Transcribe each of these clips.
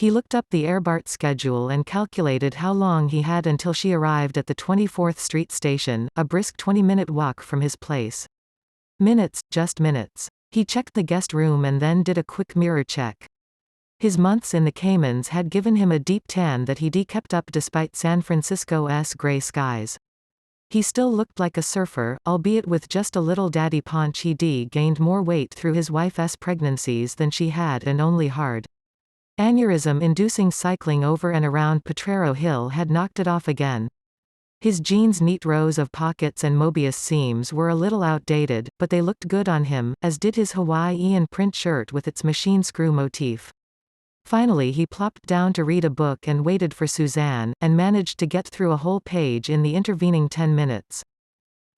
He looked up the AirBart schedule and calculated how long he had until she arrived at the 24th Street station, a brisk 20-minute walk from his place. Minutes, just minutes. He checked the guest room and then did a quick mirror check. His months in the Caymans had given him a deep tan that he'd kept up despite San Francisco's gray skies. He still looked like a surfer, albeit with just a little daddy paunch. He'd gained more weight through his wife's pregnancies than she had, and only hard aneurysm-inducing cycling over and around Potrero Hill had knocked it off again. His jeans' neat rows of pockets and Mobius seams were a little outdated, but they looked good on him, as did his Hawaiian print shirt with its machine screw motif. Finally he plopped down to read a book and waited for Suzanne, and managed to get through a whole page in the intervening 10 minutes.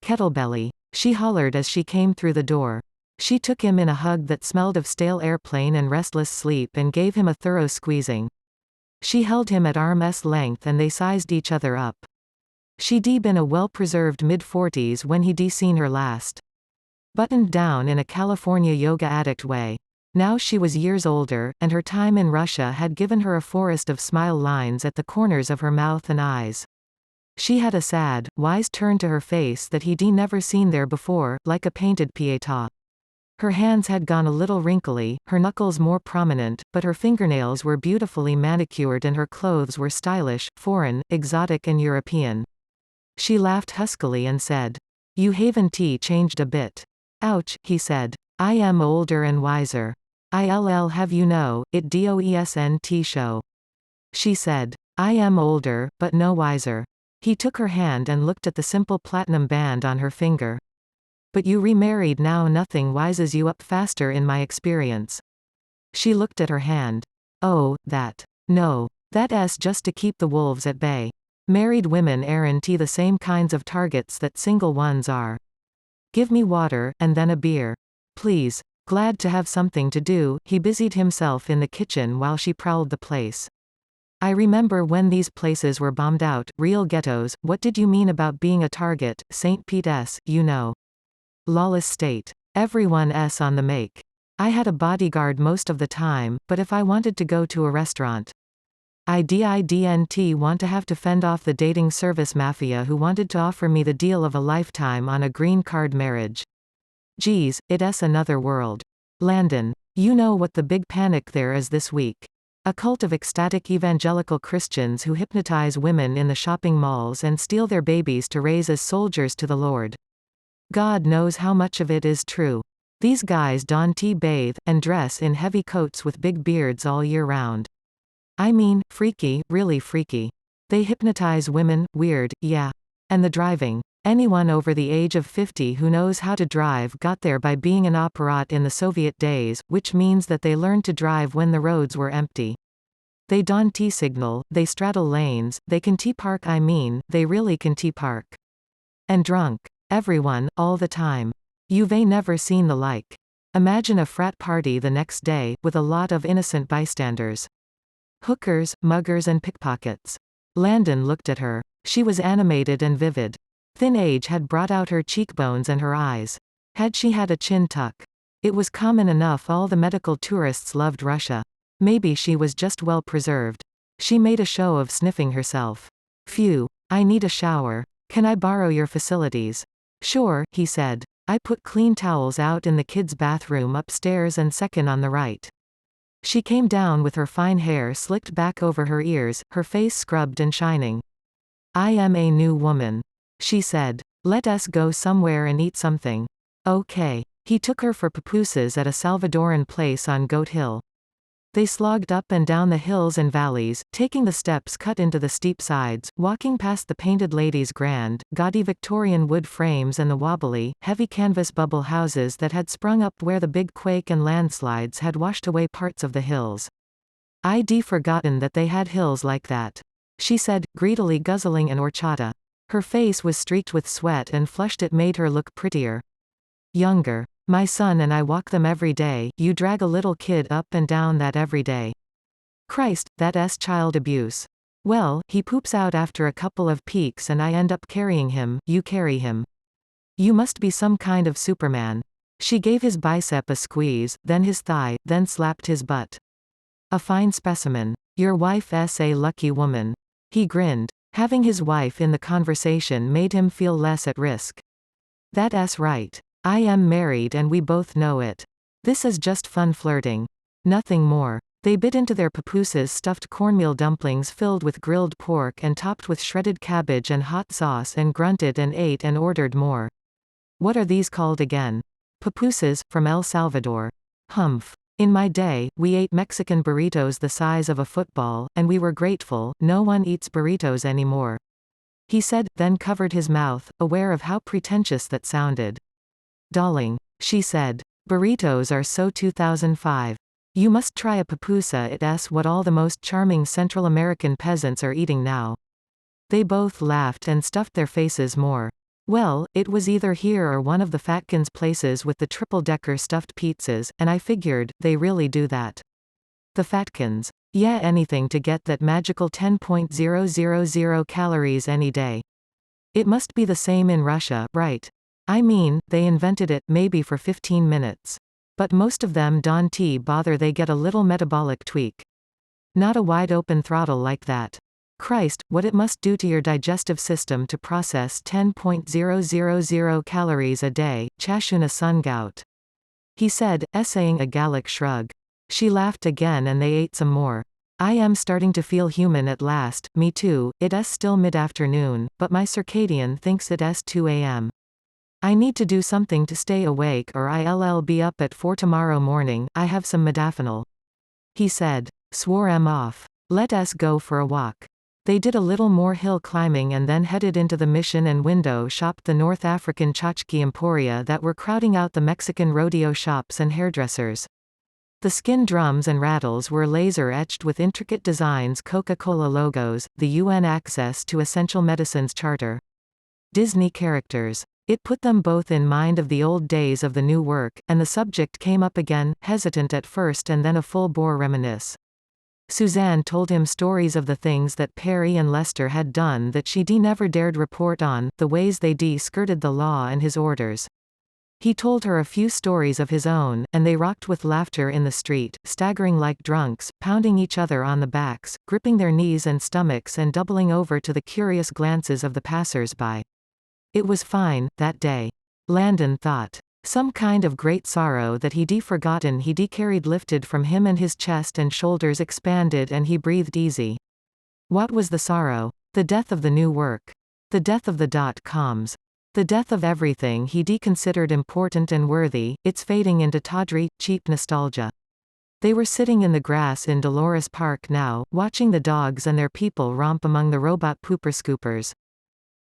"Kettlebelly," she hollered as she came through the door. She took him in a hug that smelled of stale airplane and restless sleep and gave him a thorough squeezing. She held him at arm's length and they sized each other up. She'd been a well-preserved mid-40s when he'd seen her last. Buttoned down in a California yoga addict way. Now she was years older, and her time in Russia had given her a forest of smile lines at the corners of her mouth and eyes. She had a sad, wise turn to her face that he'd never seen there before, like a painted pietà. Her hands had gone a little wrinkly, her knuckles more prominent, but her fingernails were beautifully manicured and her clothes were stylish, foreign, exotic and European. She laughed huskily and said, "You haven't changed a bit." "Ouch," he said. "I am older and wiser. I'll have you know, it doesn't show." She said, "I am older, but no wiser." He took her hand and looked at the simple platinum band on her finger. "But you remarried now, nothing wises you up faster in my experience." She looked at her hand. "Oh, that. No. That's just to keep the wolves at bay. Married women aren't the same kinds of targets that single ones are. Give me water, and then a beer. Please." Glad to have something to do, he busied himself in the kitchen while she prowled the place. "I remember when these places were bombed out, real ghettos. What did you mean about being a target? St. Pete's, you know. Lawless state. Everyone's on the make. I had a bodyguard most of the time, but if I wanted to go to a restaurant, I didn't want to have to fend off the dating service mafia who wanted to offer me the deal of a lifetime on a green card marriage. Geez, it's another world. Landon. You know what the big panic there is this week. A cult of ecstatic evangelical Christians who hypnotize women in the shopping malls and steal their babies to raise as soldiers to the Lord. God knows how much of it is true. These guys bathe, and dress in heavy coats with big beards all year round. I mean, freaky, really freaky. They hypnotize women, weird, yeah. And the driving. Anyone over the age of 50 who knows how to drive got there by being an operant in the Soviet days, which means that they learned to drive when the roads were empty. They don't signal, they straddle lanes, they can park, they really can park. And drunk. Everyone, all the time. You've never seen the like. Imagine a frat party the next day, with a lot of innocent bystanders. Hookers, muggers and pickpockets. Landon looked at her. She was animated and vivid. Thin age had brought out her cheekbones and her eyes. Had she had a chin tuck? It was common enough all the medical tourists loved Russia. Maybe she was just well preserved. She made a show of sniffing herself. Phew. I need a shower. Can I borrow your facilities? Sure, he said. I put clean towels out in the kids' bathroom upstairs and second on the right. She came down with her fine hair slicked back over her ears, her face scrubbed and shining. I am a new woman. She said. Let us go somewhere and eat something. Okay. He took her for pupusas at a Salvadoran place on Goat Hill. They slogged up and down the hills and valleys, taking the steps cut into the steep sides, walking past the painted ladies' grand, gaudy Victorian wood frames and the wobbly, heavy canvas bubble houses that had sprung up where the big quake and landslides had washed away parts of the hills. I'd forgotten that they had hills like that. She said, greedily guzzling an horchata. Her face was streaked with sweat and flushed. It made her look prettier. Younger. My son and I walk them every day. You drag a little kid up and down that every day. Christ, that's child abuse. Well, he poops out after a couple of peaks and I end up carrying him. You carry him. You must be some kind of Superman. She gave his bicep a squeeze, then his thigh, then slapped his butt. A fine specimen. Your wife's a lucky woman. He grinned. Having his wife in the conversation made him feel less at risk. That's right. I am married and we both know it. This is just fun flirting. Nothing more. They bit into their papooses stuffed cornmeal dumplings filled with grilled pork and topped with shredded cabbage and hot sauce and grunted and ate and ordered more. What are these called again? Papooses, from El Salvador. Humph. In my day, we ate Mexican burritos the size of a football, and we were grateful. No one eats burritos anymore. He said, then covered his mouth, aware of how pretentious that sounded. Darling, she said. Burritos are so 2005. You must try a pupusa. It's what all the most charming Central American peasants are eating now. They both laughed and stuffed their faces more. Well, it was either here or one of the Fatkins places with the triple-decker stuffed pizzas, and I figured, they really do that. The Fatkins. Yeah, anything to get that magical 10.000 calories any day. It must be the same in Russia, right? I mean, they invented it, maybe for 15 minutes. But most of them don't bother, they get a little metabolic tweak. Not a wide-open throttle like that. Christ, what it must do to your digestive system to process 10.000 calories a day, chashuna sun gout. He said, essaying a Gallic shrug. She laughed again and they ate some more. I am starting to feel human at last, me too. It's still mid-afternoon, but my circadian thinks it's 2 a.m. I need to do something to stay awake or I'll be up at 4 tomorrow morning. I have some modafinil. He said. Swore em off. Let us go for a walk. They did a little more hill climbing and then headed into the mission and window shopped the North African tchotchke emporia that were crowding out the Mexican rodeo shops and hairdressers. The skin drums and rattles were laser-etched with intricate designs, Coca-Cola logos, the UN Access to Essential Medicines Charter. Disney characters. It put them both in mind of the old days of the new work, and the subject came up again, hesitant at first and then a full-bore reminisce. Suzanne told him stories of the things that Perry and Lester had done that she never dared report on, the ways they skirted the law and his orders. He told her a few stories of his own, and they rocked with laughter in the street, staggering like drunks, pounding each other on the backs, gripping their knees and stomachs and doubling over to the curious glances of the passers-by. It was fine, that day. Landon thought. Some kind of great sorrow that he'd forgotten he'd carried lifted from him and his chest and shoulders expanded and he breathed easy. What was the sorrow? The death of the new work. The death of the .coms. The death of everything he'd considered important and worthy, it's fading into tawdry, cheap nostalgia. They were sitting in the grass in Dolores Park now, watching the dogs and their people romp among the robot pooper scoopers.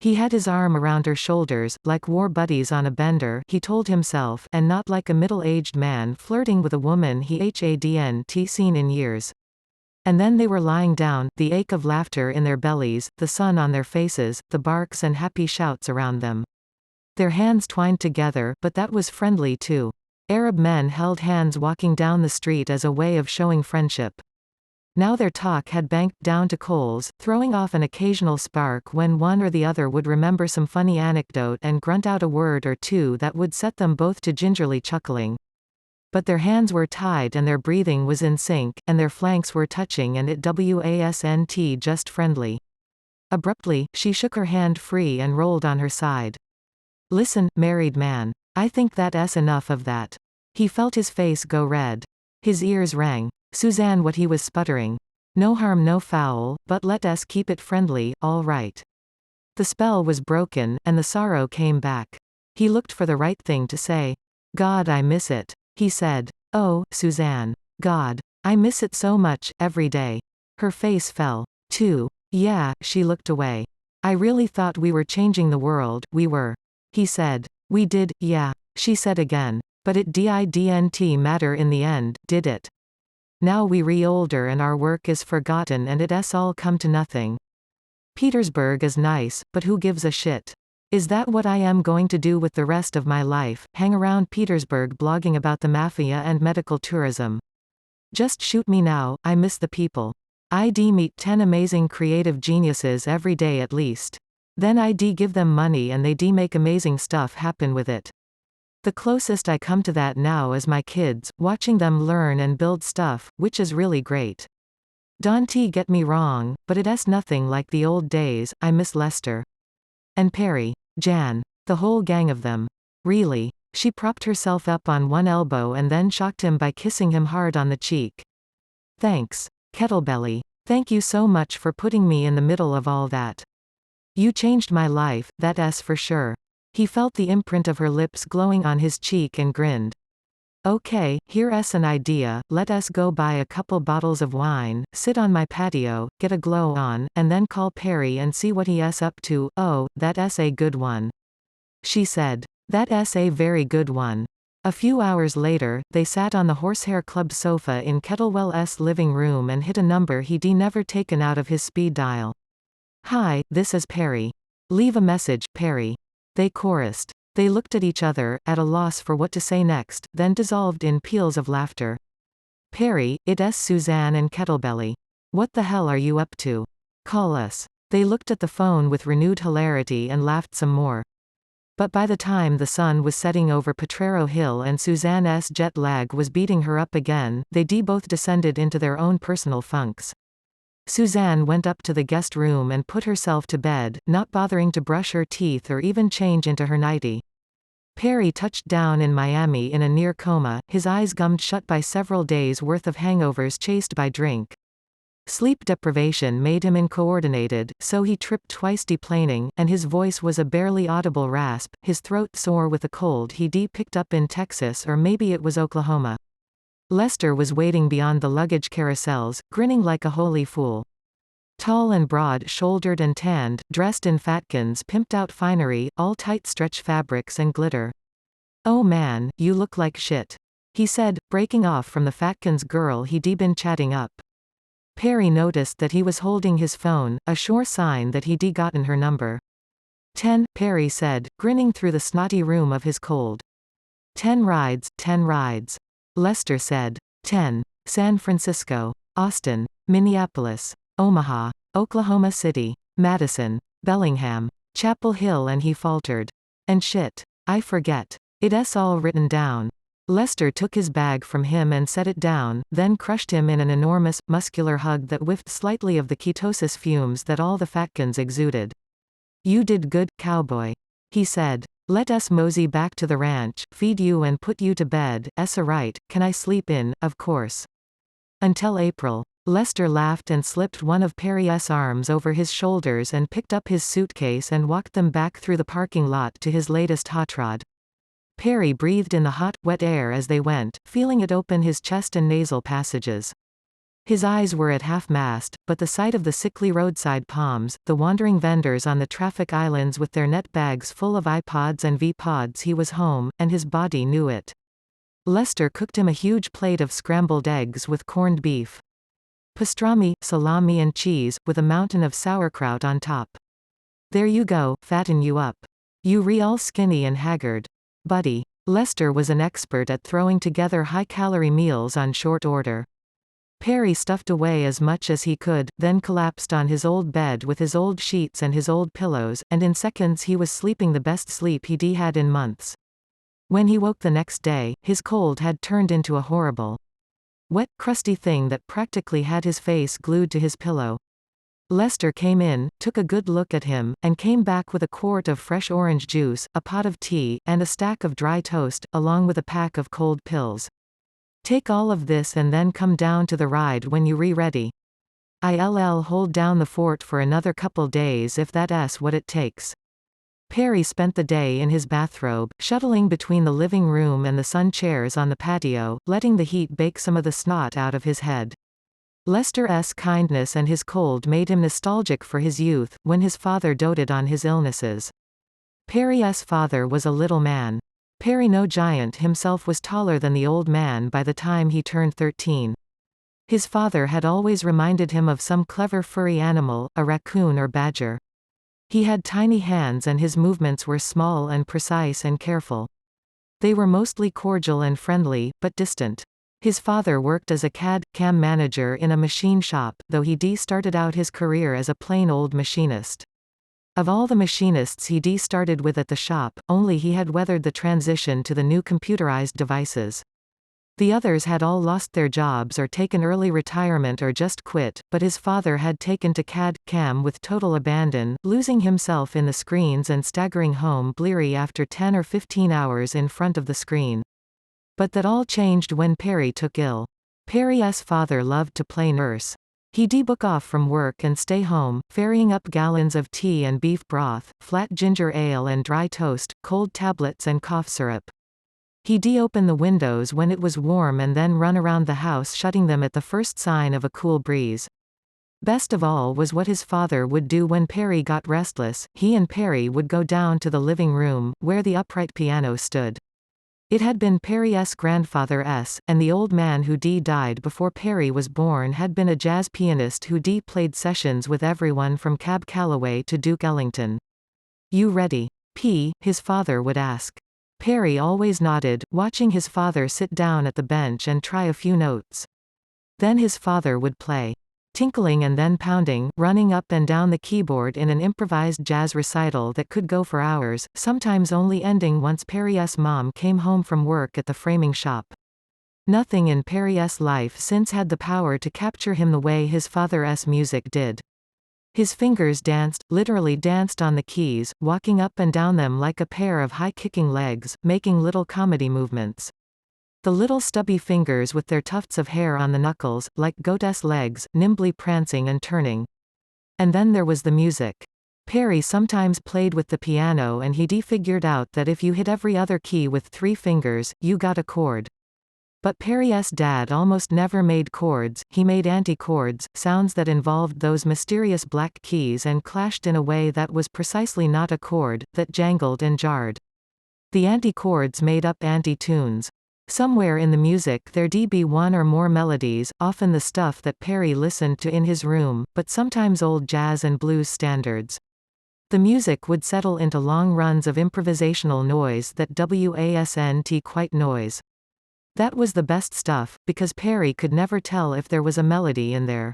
He had his arm around her shoulders, like war buddies on a bender, he told himself, and not like a middle-aged man flirting with a woman he hadn't seen in years. And then they were lying down, the ache of laughter in their bellies, the sun on their faces, the barks and happy shouts around them. Their hands twined together, but that was friendly too. Arab men held hands walking down the street as a way of showing friendship. Now their talk had banked down to coals, throwing off an occasional spark when one or the other would remember some funny anecdote and grunt out a word or two that would set them both to gingerly chuckling. But their hands were tied and their breathing was in sync, and their flanks were touching and it wasn't just friendly. Abruptly, she shook her hand free and rolled on her side. Listen, married man. I think that's enough of that. He felt his face go red. His ears rang. Suzanne, what he was sputtering. No harm no foul, but let us keep it friendly, all right. The spell was broken, and the sorrow came back. He looked for the right thing to say. God, I miss it. He said. Oh, Suzanne. God. I miss it so much, every day. Her face fell. Too. Yeah, she looked away. I really thought we were changing the world, we were. He said. We did, yeah, she said again. But it didn't matter in the end, did it? Now we re-older and our work is forgotten and it's all come to nothing. Petersburg is nice, but who gives a shit? Is that what I am going to do with the rest of my life, hang around Petersburg blogging about the mafia and medical tourism? Just shoot me now, I miss the people. I'd meet 10 amazing creative geniuses every day at least. Then I'd give them money and they'd make amazing stuff happen with it. The closest I come to that now is my kids, watching them learn and build stuff, which is really great. Don't get me wrong, but it's nothing like the old days. I miss Lester. And Perry. Jan. The whole gang of them. Really. She propped herself up on one elbow and then shocked him by kissing him hard on the cheek. Thanks. Kettlebelly. Thank you so much for putting me in the middle of all that. You changed my life, that's for sure. He felt the imprint of her lips glowing on his cheek and grinned. Okay, here's an idea. Let us go buy a couple bottles of wine, sit on my patio, get a glow on, and then call Perry and see what he's up to. Oh, that's a good one. She said. That's a very good one. A few hours later, they sat on the Horsehair Club sofa in Kettlewell's living room and hit a number he'd never taken out of his speed dial. Hi, this is Perry. Leave a message, Perry. They chorused. They looked at each other, at a loss for what to say next, then dissolved in peals of laughter. Perry, it's Suzanne and Kettlebelly. What the hell are you up to? Call us. They looked at the phone with renewed hilarity and laughed some more. But by the time the sun was setting over Potrero Hill and Suzanne's jet lag was beating her up again, they both descended into their own personal funks. Suzanne went up to the guest room and put herself to bed, not bothering to brush her teeth or even change into her nightie. Perry touched down in Miami in a near coma, his eyes gummed shut by several days' worth of hangovers chased by drink. Sleep deprivation made him incoordinated, so he tripped twice deplaning, and his voice was a barely audible rasp, his throat sore with a cold he'd picked up in Texas or maybe it was Oklahoma. Lester was waiting beyond the luggage carousels, grinning like a holy fool. Tall and broad-shouldered and tanned, dressed in Fatkin's pimped-out finery, all tight stretch fabrics and glitter. Oh man, you look like shit. He said, breaking off from the Fatkin's girl he'd been chatting up. Perry noticed that he was holding his phone, a sure sign that he'd gotten her number. 10, Perry said, grinning through the snotty room of his cold. 10 rides, 10 rides. Lester said. 10. San Francisco. Austin. Minneapolis. Omaha. Oklahoma City. Madison. Bellingham. Chapel Hill, and he faltered. And shit. I forget. It's all written down. Lester took his bag from him and set it down, then crushed him in an enormous, muscular hug that whiffed slightly of the ketosis fumes that all the Fatkins exuded. You did good, cowboy. He said. Let us mosey back to the ranch, feed you and put you to bed. A right, can I sleep in, of course. Until April. Lester laughed and slipped one of Perry's arms over his shoulders and picked up his suitcase and walked them back through the parking lot to his latest hot rod. Perry breathed in the hot, wet air as they went, feeling it open his chest and nasal passages. His eyes were at half-mast, but the sight of the sickly roadside palms, the wandering vendors on the traffic islands with their net bags full of iPods and V-Pods, he was home, and his body knew it. Lester cooked him a huge plate of scrambled eggs with corned beef. Pastrami, salami and cheese, with a mountain of sauerkraut on top. There you go, fatten you up. You real skinny and haggard. Buddy. Lester was an expert at throwing together high-calorie meals on short order. Perry stuffed away as much as he could, then collapsed on his old bed with his old sheets and his old pillows, and in seconds he was sleeping the best sleep he'd had in months. When he woke the next day, his cold had turned into a horrible, wet, crusty thing that practically had his face glued to his pillow. Lester came in, took a good look at him, and came back with a quart of fresh orange juice, a pot of tea, and a stack of dry toast, along with a pack of cold pills. Take all of this and then come down to the ride when you ready. I'll hold down the fort for another couple days if that's what it takes. Perry spent the day in his bathrobe, shuttling between the living room and the sun chairs on the patio, letting the heat bake some of the snot out of his head. Lester's kindness and his cold made him nostalgic for his youth, when his father doted on his illnesses. Perry's father was a little man. Perry, no giant himself, was taller than the old man by the time he turned 13. His father had always reminded him of some clever furry animal, a raccoon or badger. He had tiny hands and his movements were small and precise and careful. They were mostly cordial and friendly, but distant. His father worked as a CAD/CAM manager in a machine shop, though he started out his career as a plain old machinist. Of all the machinists he started with at the shop, only he had weathered the transition to the new computerized devices. The others had all lost their jobs or taken early retirement or just quit, but his father had taken to CAD/CAM with total abandon, losing himself in the screens and staggering home bleary after 10 or 15 hours in front of the screen. But that all changed when Perry took ill. Perry's father loved to play nurse. He'd book off from work and stay home, ferrying up gallons of tea and beef broth, flat ginger ale and dry toast, cold tablets and cough syrup. He'd open the windows when it was warm and then run around the house shutting them at the first sign of a cool breeze. Best of all was what his father would do when Perry got restless. He and Perry would go down to the living room, where the upright piano stood. It had been Perry's grandfather's, and the old man who died before Perry was born had been a jazz pianist who played sessions with everyone from Cab Calloway to Duke Ellington. "You ready, P?" his father would ask. Perry always nodded, watching his father sit down at the bench and try a few notes. Then his father would play. Tinkling and then pounding, running up and down the keyboard in an improvised jazz recital that could go for hours, sometimes only ending once Perry's mom came home from work at the framing shop. Nothing in Perry's life since had the power to capture him the way his father's music did. His fingers danced, literally danced on the keys, walking up and down them like a pair of high-kicking legs, making little comedy movements. The little stubby fingers with their tufts of hair on the knuckles, like goat's legs, nimbly prancing and turning. And then there was the music. Perry sometimes played with the piano and he'd figured out that if you hit every other key with 3 fingers, you got a chord. But Perry's dad almost never made chords, he made anti-chords, sounds that involved those mysterious black keys and clashed in a way that was precisely not a chord, that jangled and jarred. The anti-chords made up anti-tunes. Somewhere in the music there'd be one or more melodies, often the stuff that Perry listened to in his room, but sometimes old jazz and blues standards. The music would settle into long runs of improvisational noise that wasn't quite noise. That was the best stuff, because Perry could never tell if there was a melody in there.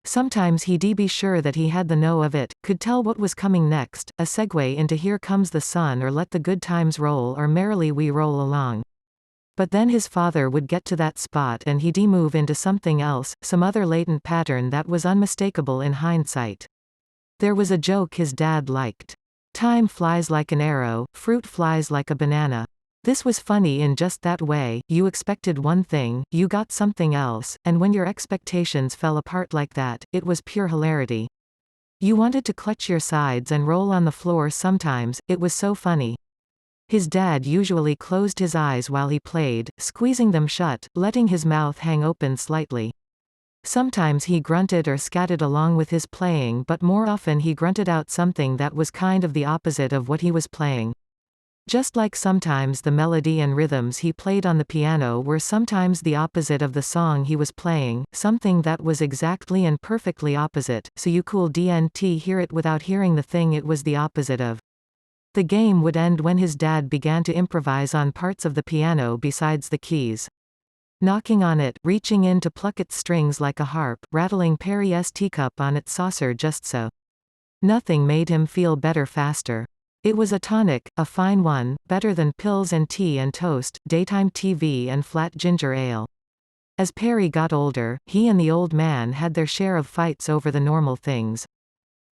Sometimes he'd be sure that he had the know of it, could tell what was coming next, a segue into Here Comes the Sun or Let the Good Times Roll or Merrily We Roll Along. But then his father would get to that spot and he'd move into something else, some other latent pattern that was unmistakable in hindsight. There was a joke his dad liked. Time flies like an arrow, fruit flies like a banana. This was funny in just that way, you expected one thing, you got something else, and when your expectations fell apart like that, it was pure hilarity. You wanted to clutch your sides and roll on the floor sometimes, it was so funny. His dad usually closed his eyes while he played, squeezing them shut, letting his mouth hang open slightly. Sometimes he grunted or scattered along with his playing, but more often he grunted out something that was kind of the opposite of what he was playing. Just like sometimes the melody and rhythms he played on the piano were sometimes the opposite of the song he was playing, something that was exactly and perfectly opposite, so you couldn't hear it without hearing the thing it was the opposite of. The game would end when his dad began to improvise on parts of the piano besides the keys. Knocking on it, reaching in to pluck its strings like a harp, rattling Perry's teacup on its saucer just so. Nothing made him feel better faster. It was a tonic, a fine one, better than pills and tea and toast, daytime TV and flat ginger ale. As Perry got older, he and the old man had their share of fights over the normal things.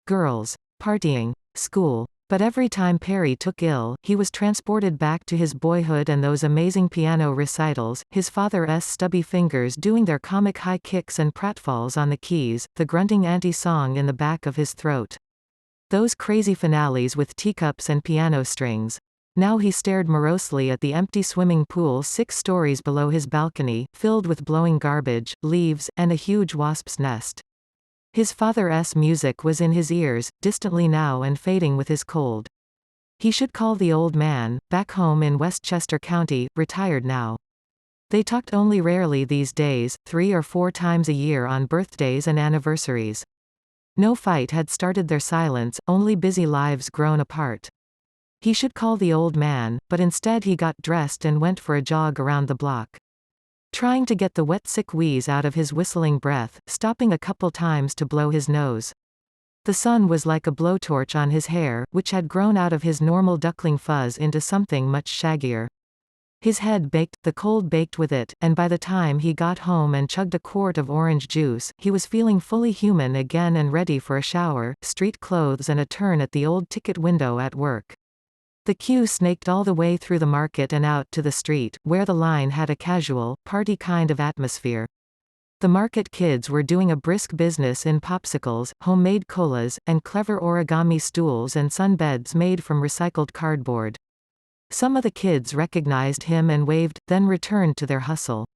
Girls. Partying. School. But every time Perry took ill, he was transported back to his boyhood and those amazing piano recitals, his father's stubby fingers doing their comic high kicks and pratfalls on the keys, the grunting anti-song in the back of his throat. Those crazy finales with teacups and piano strings. Now he stared morosely at the empty swimming pool 6 stories below his balcony, filled with blowing garbage, leaves, and a huge wasp's nest. His father's music was in his ears, distantly now and fading with his cold. He should call the old man, back home in Westchester County, retired now. They talked only rarely these days, 3 or 4 times a year on birthdays and anniversaries. No fight had started their silence, only busy lives grown apart. He should call the old man, but instead he got dressed and went for a jog around the block. Trying to get the wet sick wheeze out of his whistling breath, stopping a couple times to blow his nose. The sun was like a blowtorch on his hair, which had grown out of his normal duckling fuzz into something much shaggier. His head baked, the cold baked with it, and by the time he got home and chugged a quart of orange juice, he was feeling fully human again and ready for a shower, street clothes and a turn at the old ticket window at work. The queue snaked all the way through the market and out to the street, where the line had a casual, party kind of atmosphere. The market kids were doing a brisk business in popsicles, homemade colas, and clever origami stools and sunbeds made from recycled cardboard. Some of the kids recognized him and waved, then returned to their hustle.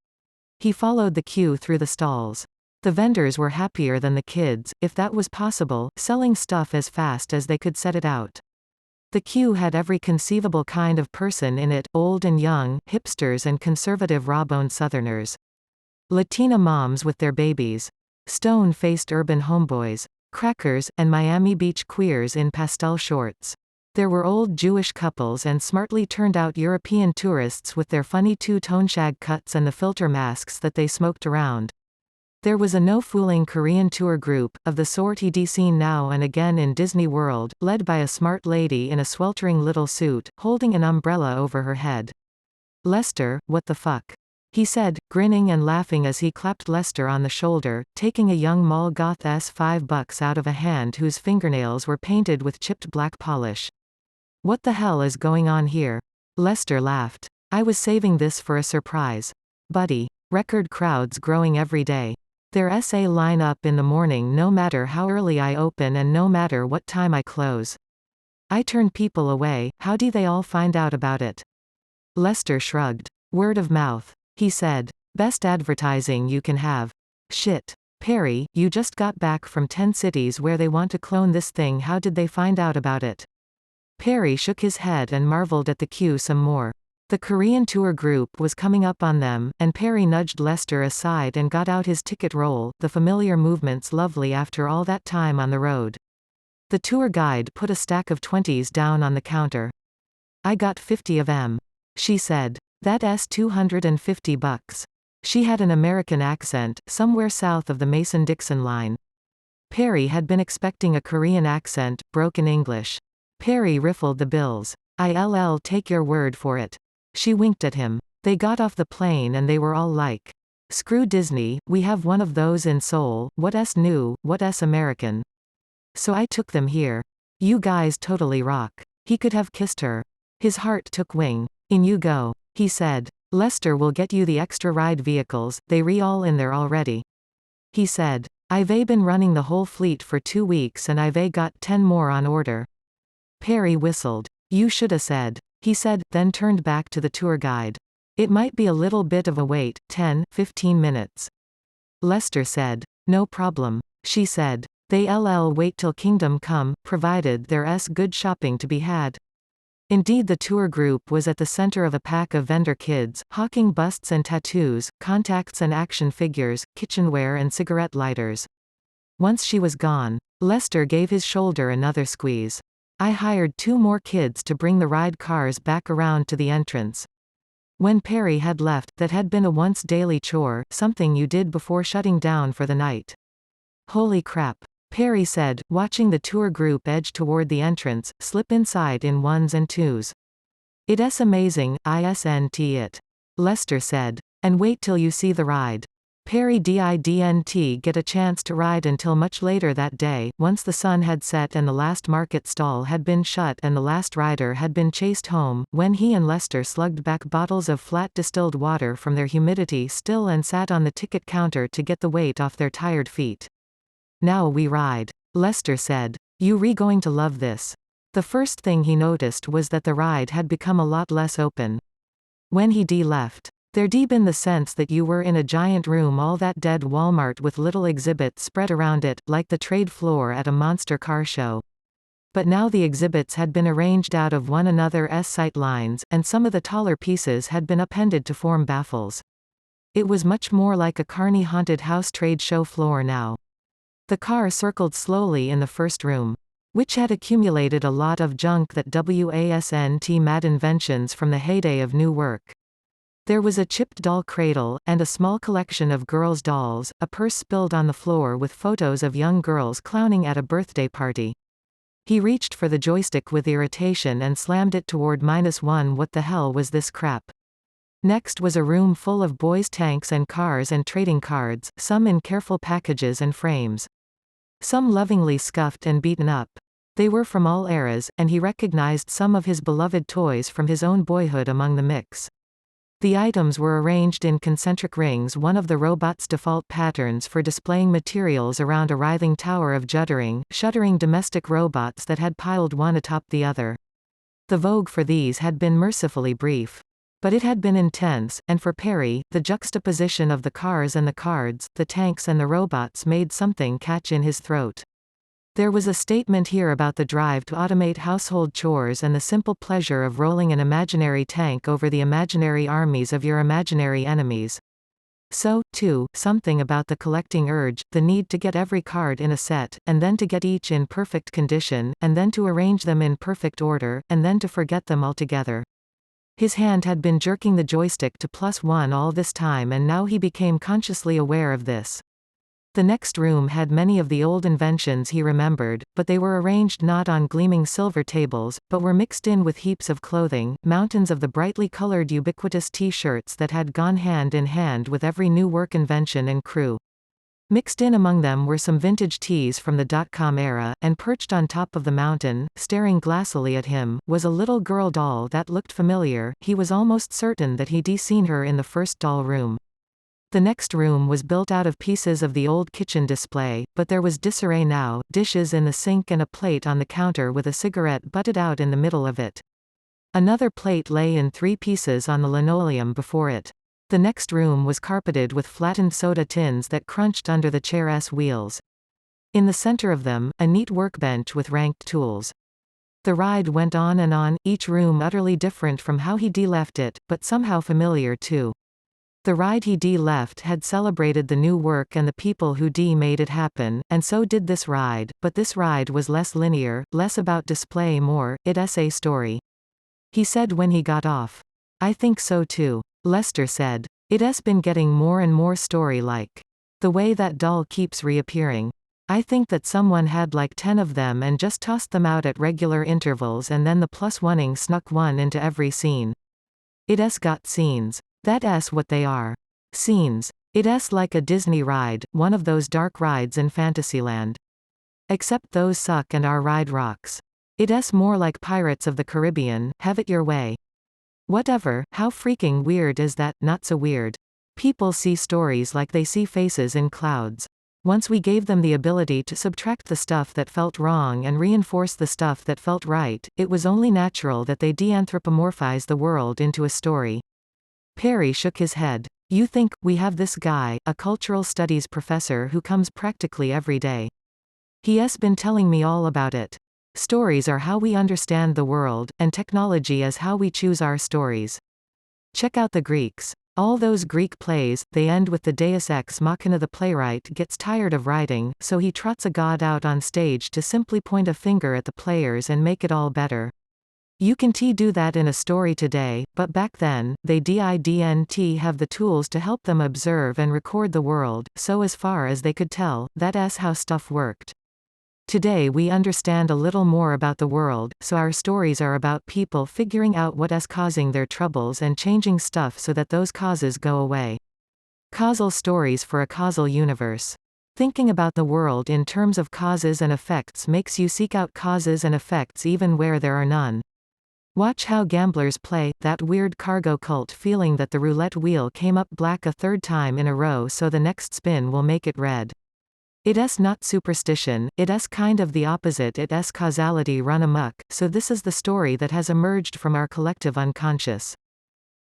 He followed the queue through the stalls. The vendors were happier than the kids, if that was possible, selling stuff as fast as they could set it out. The queue had every conceivable kind of person in it, old and young, hipsters and conservative raw-boned Southerners. Latina moms with their babies. Stone-faced urban homeboys. Crackers, and Miami Beach queers in pastel shorts. There were old Jewish couples and smartly turned-out European tourists with their funny two-tone shag cuts and the filter masks that they smoked around. There was a no-fooling Korean tour group, of the sort he'd seen now and again in Disney World, led by a smart lady in a sweltering little suit, holding an umbrella over her head. "Lester, what the fuck?" he said, grinning and laughing as he clapped Lester on the shoulder, taking a young mall goth's $5 out of a hand whose fingernails were painted with chipped black polish. "What the hell is going on here?" Lester laughed. "I was saving this for a surprise. Buddy. Record crowds growing every day. Their SA line up in the morning no matter how early I open and no matter what time I close. I turn people away, how do they all find out about it?" Lester shrugged. "Word of mouth," he said. "Best advertising you can have. Shit. Perry, you just got back from 10 cities where they want to clone this thing. How did they find out about it?" Perry shook his head and marveled at the queue some more. The Korean tour group was coming up on them, and Perry nudged Lester aside and got out his ticket roll, the familiar movements lovely after all that time on the road. The tour guide put a stack of 20s down on the counter. "I got 50 of 'em," she said. "That's $250. She had an American accent, somewhere south of the Mason-Dixon line. Perry had been expecting a Korean accent, broken English. Perry riffled the bills. "I'll take your word for it." She winked at him. They got off the plane and they were all like, "Screw Disney, we have one of those in Seoul, what's new, what's American. So I took them here. You guys totally rock." He could have kissed her. His heart took wing. "In you go," he said. "Lester will get you the extra ride vehicles, they all in there already." He said. "I've been running the whole fleet for 2 weeks and I've got 10 more on order." Perry whistled. "You shoulda said," he said, then turned back to the tour guide. "It might be a little bit of a wait, 10-15 minutes." Lester said. "No problem," she said. "They'll wait till Kingdom Come, provided there's good shopping to be had." Indeed, the tour group was at the center of a pack of vendor kids, hawking busts and tattoos, contacts and action figures, kitchenware and cigarette lighters. Once she was gone, Lester gave his shoulder another squeeze. "I hired 2 more kids to bring the ride cars back around to the entrance." When Perry had left, that had been a once daily chore, something you did before shutting down for the night. "Holy crap," Perry said, watching the tour group edge toward the entrance, slip inside in 1s and 2s. "It's amazing, isn't it?" Lester said. "And wait till you see the ride." Perry didn't get a chance to ride until much later that day, once the sun had set and the last market stall had been shut and the last rider had been chased home, when he and Lester slugged back bottles of flat distilled water from their humidity still and sat on the ticket counter to get the weight off their tired feet. "Now we ride," Lester said. "You going to love this." The first thing he noticed was that the ride had become a lot less open. When he left, there'd been the sense that you were in a giant room, all that dead Walmart with little exhibits spread around it, like the trade floor at a monster car show. But now the exhibits had been arranged out of one another's sight lines, and some of the taller pieces had been appended to form baffles. It was much more like a Carney haunted house trade show floor now. The car circled slowly in the first room, which had accumulated a lot of junk that wasn't mad inventions from the heyday of new work. There was a chipped doll cradle, and a small collection of girls' dolls, a purse spilled on the floor with photos of young girls clowning at a birthday party. He reached for the joystick with irritation and slammed it toward -1. What the hell was this crap? Next was a room full of boys' tanks and cars and trading cards, some in careful packages and frames. Some lovingly scuffed and beaten up. They were from all eras, and he recognized some of his beloved toys from his own boyhood among the mix. The items were arranged in concentric rings, one of the robot's default patterns for displaying materials around a writhing tower of shuddering domestic robots that had piled one atop the other. The vogue for these had been mercifully brief. But it had been intense, and for Perry, the juxtaposition of the cars and the cards, the tanks and the robots made something catch in his throat. There was a statement here about the drive to automate household chores and the simple pleasure of rolling an imaginary tank over the imaginary armies of your imaginary enemies. So, too, something about the collecting urge, the need to get every card in a set, and then to get each in perfect condition, and then to arrange them in perfect order, and then to forget them altogether. His hand had been jerking the joystick to +1 all this time, and now he became consciously aware of this. The next room had many of the old inventions he remembered, but they were arranged not on gleaming silver tables, but were mixed in with heaps of clothing, mountains of the brightly colored ubiquitous T-shirts that had gone hand in hand with every new work invention and crew. Mixed in among them were some vintage tees from the dot-com era, and perched on top of the mountain, staring glassily at him, was a little girl doll that looked familiar. He was almost certain that he'd seen her in the first doll room. The next room was built out of pieces of the old kitchen display, but there was disarray now, dishes in the sink and a plate on the counter with a cigarette butted out in the middle of it. Another plate lay in 3 pieces on the linoleum before it. The next room was carpeted with flattened soda tins that crunched under the chair's wheels. In the center of them, a neat workbench with ranked tools. The ride went on, each room utterly different from how he'd left it, but somehow familiar too. The ride he'd left had celebrated the new work and the people who'd made it happen, and so did this ride, but this ride was less linear, less about display, more, it's a story. He said when he got off. I think so too. Lester said. It's been getting more and more story-like. The way that doll keeps reappearing. I think that someone had like 10 of them and just tossed them out at regular intervals, and then the +1ing snuck one into every scene. It's got scenes. That's what they are. Scenes. It's like a Disney ride, one of those dark rides in Fantasyland. Except those suck and our ride rocks. It's more like Pirates of the Caribbean, have it your way. Whatever, how freaking weird is that? Not so weird. People see stories like they see faces in clouds. Once we gave them the ability to subtract the stuff that felt wrong and reinforce the stuff that felt right, it was only natural that they de-anthropomorphize the world into a story. Perry shook his head. You think, we have this guy, a cultural studies professor who comes practically every day. He's been telling me all about it. Stories are how we understand the world, and technology is how we choose our stories. Check out the Greeks. All those Greek plays, they end with the deus ex machina. The playwright gets tired of writing, so he trots a god out on stage to simply point a finger at the players and make it all better. You can do that in a story today, but back then, they didn't have the tools to help them observe and record the world, so as far as they could tell, that's how stuff worked. Today we understand a little more about the world, so our stories are about people figuring out what's causing their troubles and changing stuff so that those causes go away. Causal stories for a causal universe. Thinking about the world in terms of causes and effects makes you seek out causes and effects even where there are none. Watch how gamblers play, that weird cargo cult feeling that the roulette wheel came up black a 3rd time in a row, so the next spin will make it red. It's not superstition, it's kind of the opposite. It's causality run amok, so this is the story that has emerged from our collective unconscious.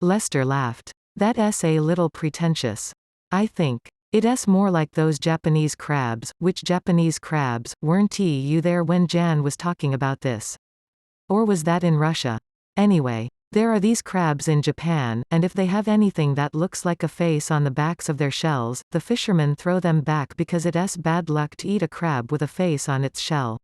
Lester laughed. That's a little pretentious. I think. It's more like those Japanese crabs. Which Japanese crabs? Weren't you there when Jan was talking about this? Or was that in Russia? Anyway, there are these crabs in Japan, and if they have anything that looks like a face on the backs of their shells, the fishermen throw them back because it's bad luck to eat a crab with a face on its shell.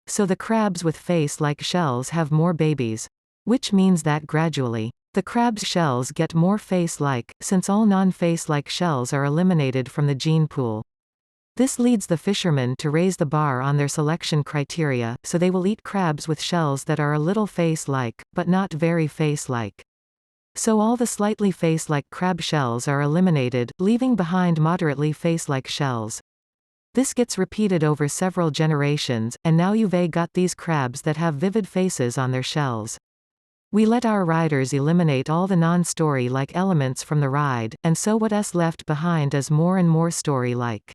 So the crabs with face-like shells have more babies. Which means that gradually, the crab's shells get more face-like, since all non-face-like shells are eliminated from the gene pool. This leads the fishermen to raise the bar on their selection criteria, so they will eat crabs with shells that are a little face-like, but not very face-like. So all the slightly face-like crab shells are eliminated, leaving behind moderately face-like shells. This gets repeated over several generations, and now you've got these crabs that have vivid faces on their shells. We let our riders eliminate all the non-story-like elements from the ride, and so what's left behind is more and more story-like.